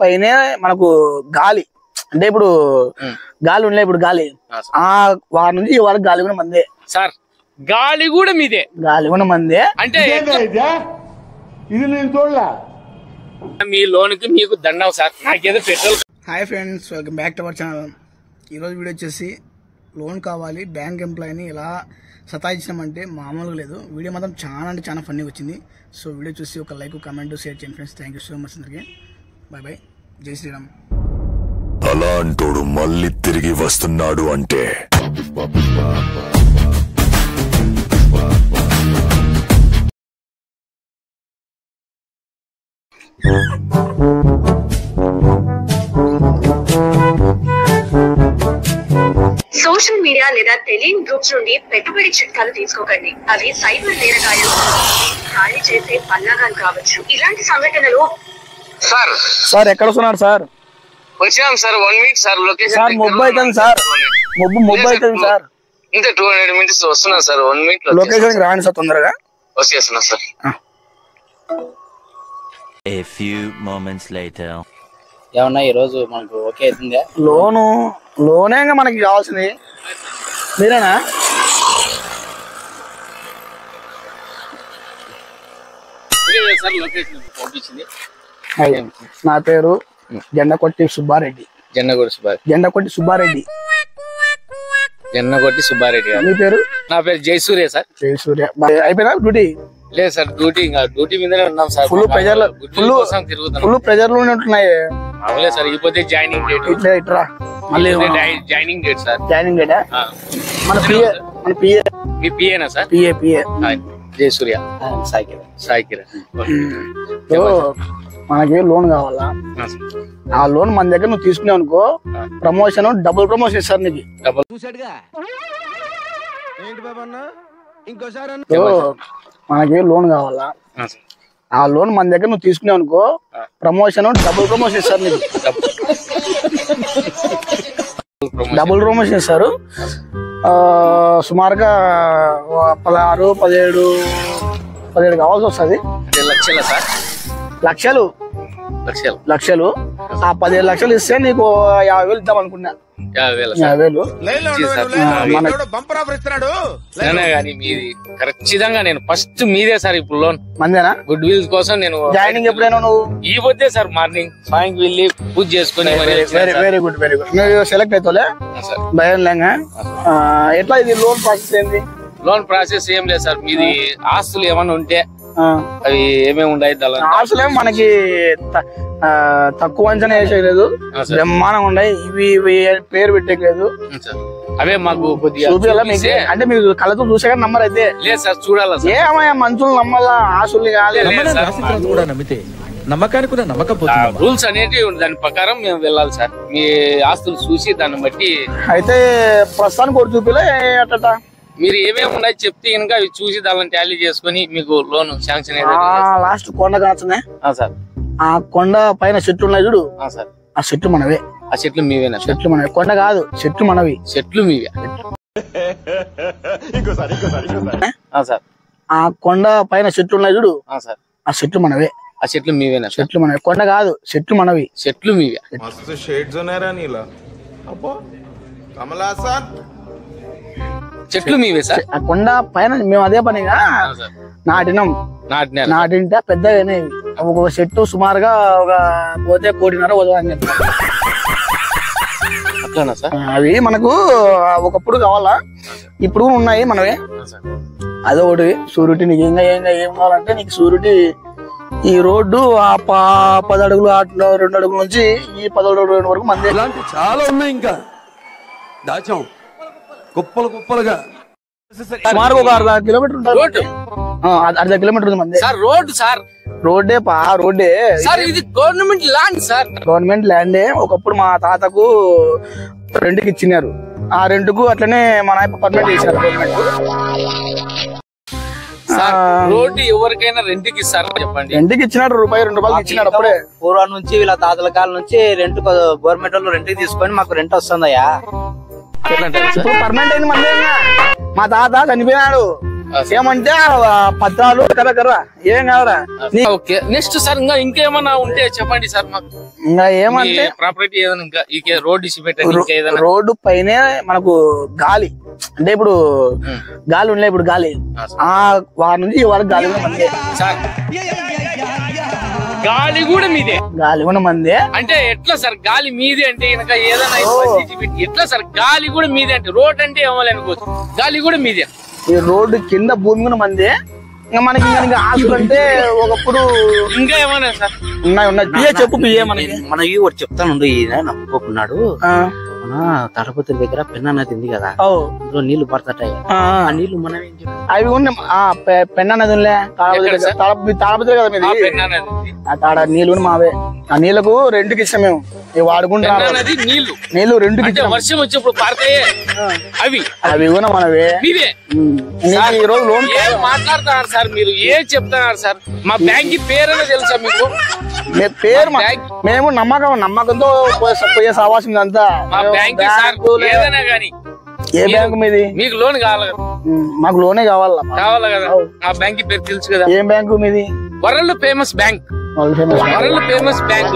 పైనే మనకు గాలి అంటే ఇప్పుడు గాలి ఉండలే ఇప్పుడు గాలి ఆ వారి నుంచి ఈ వరకు గాలి కూడా మందే సార్. గాలి కూడా మీదే, గాలి కూడా మందే. అంటే ఇది నేను చూడలే. మీ లోన్ కి మీకు దండం సార్. నాకేదో petrol. Hi friends, welcome back to our channel. ఈరోజు వీడియో వచ్చేసి లోన్ కావాలి బ్యాంక్ ఎంప్లాయీని ఎలా సతాయించినామంటే మామూలుగా లేదు. వీడియో మాత్రం చాలా అంటే చాలా ఫన్నీ వచ్చింది. సో వీడియో చూసి ఒక లైక్ కామెంట్ షేర్ చేయండి friends. Thank you so much అందరికీ. బాయ్ బాయ్, జై శ్రీరామ్. అలాంటోడు మళ్ళీ తిరిగి వస్తున్నాడు అంటే సోషల్ మీడియా లేదా తెలియని గ్రూప్స్ నుండి పెట్టుబడి చిట్కాలు తీసుకోకండి. అవి సైబర్ నేరగాళ్లు ఖాళీ చేసే పన్నాగాలు కావచ్చు. ఇలాంటి సంఘటనలు సార్ ఎక్కడ వస్తున్నారు సార్? వచ్చినాం sir. 1 minute sir. Location sir మొబ్బు అవుతుంది సార్, మొబ్బు అవుతుంది సార్. ఇంత 200 minutes వస్తున్నా సార్. 1 minute లొకేషన్ రాండి సార్, తొందరగా వచ్చేస్తున్నా sir. A few moments later. ఏమన్నా ఈ రోజు మనకు ఓకే అవుతుందా? లోనే మనకి కావాల్సింది. మీరేనా? సార్ లొకేషన్ పంపించింది. నా పేరు జెండకొట్టి సుబ్బారెడ్డి. జెండకొట్టి సుబ్బారెడ్డి గారు. మీ పేరు? నా పేరు జయసూర్య సార్. జయసూర్య. అయిపోయినా డ్యూటీ? లేదు సార్, డ్యూటీ మీదనే ఉన్నాం సార్. ఫుల్ ప్రెజర్ లో ఉంటున్నాయి. అవులే సార్. ఇకపోతే జాయినింగ్ డేట్. ఇట్లా మళ్ళీ joining date sir. Joining data? మన పిఏ. మీ పిఏనా సార్? పిఏ జయసూర్య. సాయి కిరణ్. మనకి లోన్ కావాలా? ఆ లోన్ మన దగ్గర నువ్వు తీసుకున్నావు అనుకో, ప్రమోషన్ డబుల్ ప్రమోషన్ ఇస్తారు నీకు. మనకి లోన్ కావాలా? ఆ లోన్ మన దగ్గర నువ్వు తీసుకున్నావు అనుకో, ప్రమోషన్ డబుల్ ప్రమోషన్ ఇస్తారు నీకు. డబుల్ ప్రమోషన్ ఇస్తారు. సుమారుగా 16, 17 కావాల్సి వస్తుంది. లక్షల సార్? లక్షలు. ఆ 17 లక్షలు ఇస్తే నీకు 50,000 ఇద్దాం అనుకున్నా. 50,000 కానీ మీది ఖచ్చితంగా నేను ఫస్ట్ మీదే సార్. ఇప్పుడు లోన్ మందేనా? గుడ్ విల్ కోసం నేను జాయినింగ్ ఎప్పుడైనా నువ్వు ఈ పొద్దే సార్ మార్నింగ్ సాయంకి వెళ్ళి పూజ చేసుకుని. Very good. నువ్వు సెలెక్ట్ అవుతావులే, భయం లేక. ఎట్లా ఇది లోన్ ప్రాసెస్ ఏంది? లోన్ ప్రాసెస్ ఏం లేదు సార్. మీది ఆస్తులు ఏమన్నా ఉంటే అవి ఏమేమి ఉన్నాయి? ఆస్తులేం మనకి తక్కువ అంచనా వేసేయలేదు, బ్రహ్మాండంగా ఉన్నాయి. ఇవి పేరు పెట్టలేదు. అవే మాకు కొద్దిగా అంటే మీరు కళ్ళతో చూసే నంబర్ అయితే లేదు సార్. చూడాలా? ఏమయ్యా మనుషులు నమ్మాలా, ఆస్తులు కాదు. రూల్స్ అనేవి దాని ప్రకారం మేము వెళ్ళాలి సార్. మీ ఆస్తులు చూసి దాన్ని బట్టి అయితే ప్రస్తుతానికి కూడా చూపిలే. అట్ట మీరు ఏమేమి ఉన్నాయి చెప్తే కనుక అవి చూసి దాన్ని టాలీ చేసుకుని మీకు లోన్ శాంక్షన్ లాస్ట్ కొండ కాచునే సార్. ఆ కొండ పైన చెట్లు ఉన్నాయి చూడు సార్. ఆ చెట్లు మనవే. ఆ చెట్లు మీవేనా? చెట్లు మనవి, కొండ కాదు, చెట్లు మనవి. చెట్లు మీవే సార్. ఆ కొండ పైన చెట్లు ఉన్నాయి చూడు సార్. ఆ చెట్లు మనవే. ఆ చెట్లు మీవేనా? చెట్లు మనవి, కొండ కాదు, చెట్లు మనవి. చెట్లు మీవే. చెట్లు మీవే సార్. ఆ కొండ పైన మేము అదే పనిగా నాటింటే పెద్దగా ఒక్కొక్క చెట్టు సుమారుగా ఒక పోతే 1.5 కోటి వదలని చెప్పారు. అట్లానా సార్? అవి మనకు ఒకప్పుడు కావాలా, ఇప్పుడు ఉన్నాయి మనవే. అదొకటి. సూరిటీ నీకు ఇంకా ఏం కావాలంటే నీకు సూరిటీ ఈ రోడ్డు ఆ 10 అడుగులు 2 అడుగుల నుంచి ఈ 10 అడుగుల వరకు మంది చాలా ఉన్నాయి. ఇంకా దాచాం కుప్పలుగా. సుమారుగా ఒక 1/2 కిలోమీటర్ ఉంటుంది. 1/2 కిలోమీటర్ ఉంది మంది సార్. Road sir? రోడ్డే రోడ్డే సార్. ఇది గవర్నమెంట్ ల్యాండ్ సార్. గవర్నమెంట్ ల్యాండే. ఒకప్పుడు మా తాతకు రెంట్కి ఇచ్చినారు. ఆ రెంట్కు అట్లనే మా నాయన పర్మిట్ చేశారు గవర్నమెంట్. రోడ్డు ఎవరికైనా రెంట్కి ఇస్తారా చెప్పండి? రెంట్కి ఇచ్చినాడు, ₹2 ఇచ్చినాడు. అప్పుడే పూర్వం నుంచి వీళ్ళ తాతల కాలం నుంచి రెంట్ గవర్నమెంట్ వాళ్ళు రెంట్కి తీసుకొని మాకు రెంట్ వస్తుందయ్యా. ఇప్పుడు పర్మనెంట్ అయింది మంది. మా తాత చనిపోయినాడు, ఏమంటే పత్రాలు కర్రా ఏం కావరా. ఓకే నెక్స్ట్ సార్ ఇంకేమన్నా ఉంటే చెప్పండి సార్ మాకు. ఇంకా ఏమంటే ప్రాపర్టీ ఏదైనా ఇంకా రోడ్డు పెట్టండి. రోడ్డు పైనే మనకు గాలి అంటే ఇప్పుడు గాలి ఉండలే, ఇప్పుడు గాలి వారి నుంచి వరకు గాలి కూడా మందే సార్. గాలి కూడా మీదే? గాలి కూడా మందే అంటే ఎట్లా సార్ గాలి మీదే అంటే కనుక ఏదైనా ఎట్లా సార్ గాలి కూడా మీదే అంటే రోడ్ అంటే ఏమో అనుకోవచ్చు, గాలి కూడా మీదే. ఈ రోడ్డు కింద భూమి కూడా మందే. ఇంకా మనకి ఇంకా ఆస్తులు అంటే ఒకప్పుడు ఇంకా ఏమన్నా సార్ ఉన్నాయి పిఏ చెప్పు పిఏ మనకి ఒకటి చెప్తాను. ఈయన నమ్ముకోకున్నాడు మన తాడపత్రి దగ్గర పెన్నా నది ఉంది కదా, అందులో నీళ్లు పడతాయి. ఆ నీళ్లు మనం ఏం చేయాలి? అవి ఉన్నాయి పెన్నా నది ఉండే తాడపత్రి కదా మీది, తాడ నీళ్లు మావే. ఆ నీళ్లకు రెండుకి ఇస్తాం మేము వాడుకుంటాం. నీళ్లు రెండుకి వర్షం వచ్చినప్పుడు పడతాయి అవి అవి కూడా మనవే. ఈ రోజు లోన్ మాట్లాడుతున్నారు సార్, మీరు ఏం చెప్తున్నారు సార్? మా బ్యాంక్ పేరు తెలుసా మీకు? పేరు మేము నమ్మకంతో పోయే సావాసం అంతా. మా బ్యాంక్ ఏదైనా గానీ ఏ బ్యాంకు మీది? మీకు లోన్ కావాలి కదా? మాకు లోనే కావాలా కదా. ఆ బ్యాంక్ పేరు తెలుసు కదా? ఏం బ్యాంకు మీది? World famous bank. World famous bank.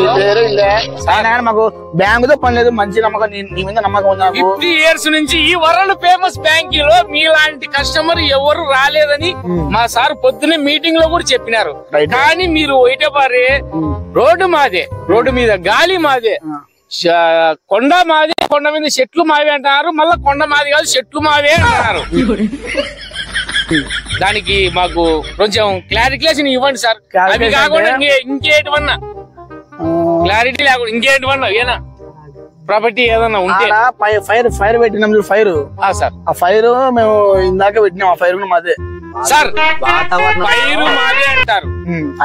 మాకు బ్యాంకు తో పని లేదు, మంచి నమ్మకం, నీ మీద నమ్మకం ఉంది. 50 years నుంచి ఈ వరల్డ్ ఫేమస్ బ్యాంక్ లో మీలాంటి కస్టమర్ ఎవరు రాలేదని మా సార్ పొద్దునే మీటింగ్ లో కూడా చెప్పినారు. కానీ మీరు ఒకటే పారే రోడ్డు మాదే, రోడ్డు మీద గాలి మాదే, కొండ మాదే, కొండ మీద చెట్లు మావే అంటున్నారు. మళ్ళా కొండ మాది కాదు చెట్లు మావే అంటున్నారు. దానికి మాకు కొంచెం క్లారిఫికేషన్ ఇవ్వండి సార్. అవి కాకుండా ఇంకేటివన్నా క్లారిటీ లేకుండా ఇంకేటివన్నా ఏనా ప్రాపర్టీ ఏదన్నా ఉంటే. ఫైర్ పెట్టినాం ఫైర్ సార్. ఆ ఫైర్ మేము ఇందాక పెట్టినాం. ఆ ఫైర్ కూడా మాదే సార్. ఫైర్ మాదే అంటారు,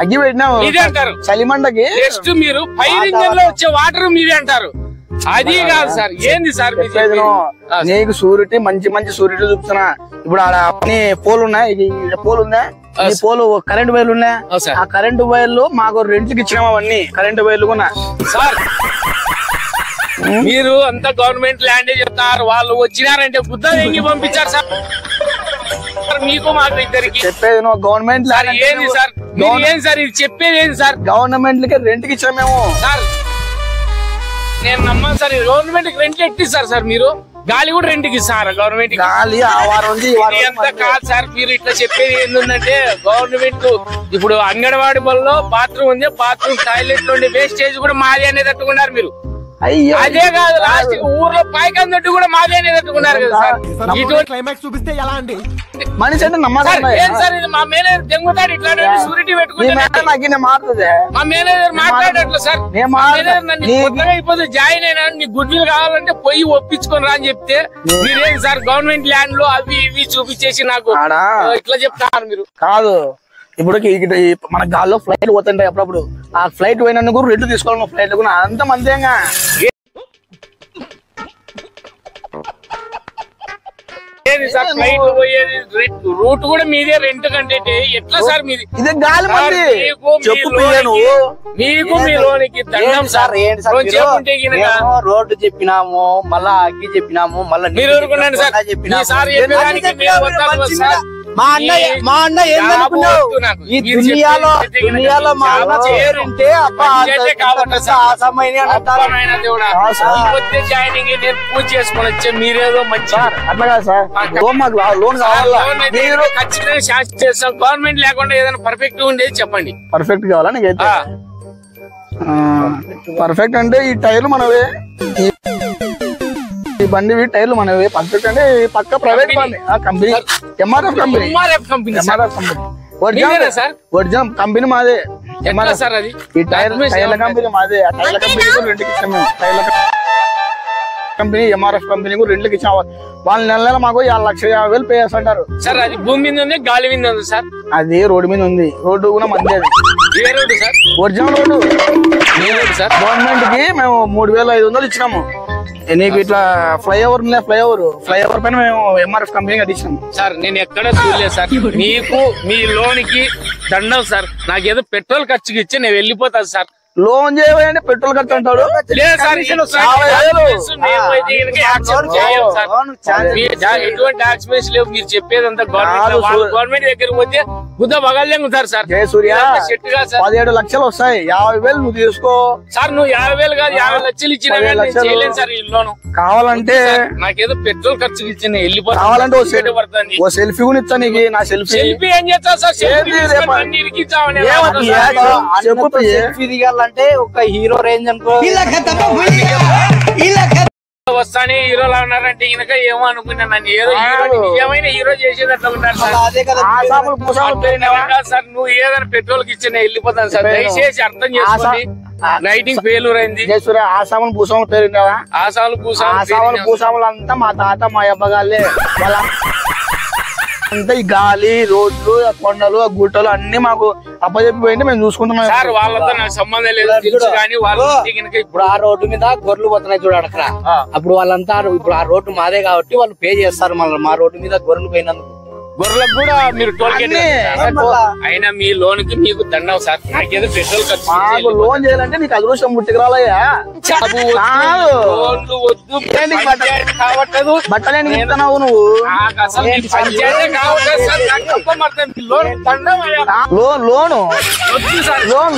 అగ్గి పెట్టినాం మీదే అంటారు. చలిమంటకి నెక్స్ట్ మీరు ఫైర్ ఇంజన్ లో వచ్చే వాటర్ మీదే అంటారు. అది కాదు సార్, ఏంది సార్ నీకు సూరిటీ మంచి మంచి సూరిటీ చూపుతున్నా. ఇప్పుడు ఆడ పోల్ ఉన్నాయి, పోల్ ఉందా? ఈ పోలు కరెంట్ వైర్లు ఉన్నాయి. ఆ కరెంట్ వైర్లు మాకు రెంట్కి ఇచ్చినాం. అవన్నీ కరెంట్ వైర్లు కూడా సార్. మీరు అంతా గవర్నమెంట్ ల్యాండ్ చెప్తారు, వాళ్ళు వచ్చినారంటే బుద్ధ ఎంగి పంపించారు సార్. మీకు మాకు ఇద్దరికి చెప్పేది గవర్నమెంట్ సార్. ఏంది సార్ ఏం సార్ ఇది చెప్పేది? ఏంది సార్? గవర్నమెంట్ లకి రెంట్కి ఇచ్చాం మేము సార్. నేను నమ్మను సార్. గవర్నమెంట్ కి రెంట్ ఎట్టిస్తారు సార్? మీరు గాలి కూడా రెంట్కి ఇస్తారా గవర్నమెంట్? గాలి ఎంత కాదు సార్. మీరు ఇట్లా చెప్పేది ఏంటంటే గవర్నమెంట్ ఇప్పుడు అంగన్వాడీ బల్లో బాత్రూమ్ ఉంది, బాత్రూమ్ టాయిలెట్ నుండి వేస్టేజ్ కూడా మాది అనేది తట్టుకున్నారు మీరు. అదే కాదు లాస్ట్ ఊర్లో పైకందట్టు కూడా మాదే అనేది తట్టుకున్నారు కదా సార్. క్లైమాక్స్ చూపిస్తే ఎలా అండి? మనిషి అంటే నమ్మకం. మా మేనేజర్ దెంగుతాడు ఇట్లా సూరిటీ పెట్టుకుంటే మా మేనేజర్ మాట్లాడట్లేదు సార్. కొత్తగా అయిపోతే జాయిన్ అయినా నీ గుడ్ విల్ కావాలంటే పోయి ఒప్పించుకొని రా అని చెప్తే మీరేం సార్ గవర్నమెంట్ ల్యాండ్ లో అవి ఇవి చూపించేసి నాకు ఇట్లా చెప్తారు మీరు. కాదు ఇప్పుడు మన గాల్లో ఫ్లైట్ పోతుంటాయి అప్పుడప్పుడు. ఆ ఫ్లైట్ పోయినందుకు రెండు తీసుకోవాలి ఫ్లైట్ కూడా అంత మంచిగా. సార్ ఫ్లైట్ పోయేది రూట్ కూడా మీదే, రెంట్ కంటే ఎట్లా సార్ మీది? ఇది గాలి మీకు మీ లోనికి దండం సార్. రోడ్డు చెప్పినాము, మళ్ళా అగ్గి చెప్పినాము, మళ్ళీ మీరు ఊరుకున్నాను సార్. సార్ మా అన్న ఏందనుకున్నావు? ఈ దునియాలో మా అన్న చేరుంటే జాయినింగ్ నేను పూజ చేసుకొని వచ్చే మీరేదో మంచి అట్లా కాదు సార్. లోన్ ఖచ్చితంగా శాస్త్ర చేస్తాం. గవర్నమెంట్ లేకుండా ఏదైనా పర్ఫెక్ట్ ఉండేది చెప్పండి. పర్ఫెక్ట్ కావాలా నీకైతే? పర్ఫెక్ట్ అంటే ఈ టైర్లు మనవే, ఈ బండి టైర్లు మనవే. పర్ఫెక్ట్ అంటే పక్క private company, MRF company. Original company మాదే. ఈ టైర్ల కంపెనీ మాదే. ఆ టైర్ల కంపెనీ రెండుకి ఇచ్చాం మేము. టైర్ల కంపెనీ ఎంఆర్ఎఫ్ కంపెనీ కూడా రెండుకి ఇచ్చాం. వాళ్ళ నెల మాకు 1,50,000 పే చేస్తుంటారు సార్. అది భూమి మీద ఉంది, గాలి మీద ఉంది సార్. అది రోడ్డు మీద ఉంది. రోడ్డు కూడా మంది. అది ఏ road sir? Original road sir. Government కి మేము 3,500 ఇచ్చినాము. నీకు ఇట్లా ఫ్లైఓవర్ ఫ్లైఓవర్ పైన మేము ఎంఆర్ఎఫ్ కంపెనీ కట్టించాం సార్. నేను ఎక్కడ చూడలేదు సార్. మీకు మీ లోన్ కి దండం సార్. నాకేదో పెట్రోల్ ఖర్చుకి ఇచ్చి నేను వెళ్ళిపోతాను సార్. లోన్ చేయని పెట్రోల్ ఖర్చు అంటాడు. లేదు సార్, ఎటువంటి డాక్యుమెంట్స్ లేవు. మీరు చెప్పేదంతా గవర్నమెంట్ దగ్గర పోతే గుద్ద బగలేంగుతారు సార్. జయసూర్య 17 లక్షలు వస్తాయి, 50,000 నువ్వు తీసుకో సార్. నువ్వు 50,000 కాదు 50 లక్షలు ఇచ్చినా చేయలేను సార్ ఈ లోను. కావాలంటే నాకేదో పెట్రోల్ ఖర్చు ఇచ్చిన వెళ్ళిపోతా. కావాలంటే ఓ సెల్ఫీ కూడా ఇచ్చా నీకు. నా సెల్ఫీ ఏం చేస్తా సార్? సెల్ఫీ దిగాలంటే ఒక హీరో రేంజ్ అనుకో. వస్తానే హీరోలా ఉన్నారంటే ఈయనక ఏమో అనుకున్నా. నన్ను ఏదో హీరో నిజమైన హీరో చేసేది అట్లా ఉన్నారు సార్. సార్ నువ్వు ఏదైనా పెట్రోల్ కి ఇచ్చిన వెళ్ళిపోతాను సార్. దయచేసి అర్థం చేసుకోండి. లైటింగ్ ఫెయిల్యూర్ అయింది. ఆసాములు భూస్వాములు పేరున్నావా? ఆసాములు భూస్వాములు అంతా మా తాత మా అబ్బగాళ్ళే. అంతా ఈ గాలి, రోడ్లు, కొండలు, గుట్టలు అన్ని మాకు అప్పచెప్పిపోయింది, మేము చూసుకుంటున్నాం సార్. వాళ్ళతో నాకు సంబంధం లేదు తెలుసు కానీ వాళ్ళ ఇప్పుడు ఆ రోడ్డు మీద గొర్రెలు పోతున్నాయి చూడండి అక్కడ. అప్పుడు వాళ్ళంతా ఇప్పుడు ఆ రోడ్డు మాదే కాబట్టి వాళ్ళు పే చేస్తారు మళ్ళీ. మా రోడ్డు మీద గొర్రెలు పోయినందుకు గొర్రెలకు కూడా మీరు టోల్ గేట్ అయినా మీ లోన్ కి మీకు దండం సార్. నాకేదో పెట్రోల్ ఖర్చు లోన్ చేయాలంటే నీకు అదృష్టం ముట్టికరాలయ్యా. కావట్లేదు బట్టలే ఇస్తున్నావు నువ్వు. అసలు పంచాయతీ కావట్లేదు సార్. లోన్ లోను వద్దు సార్. లోన్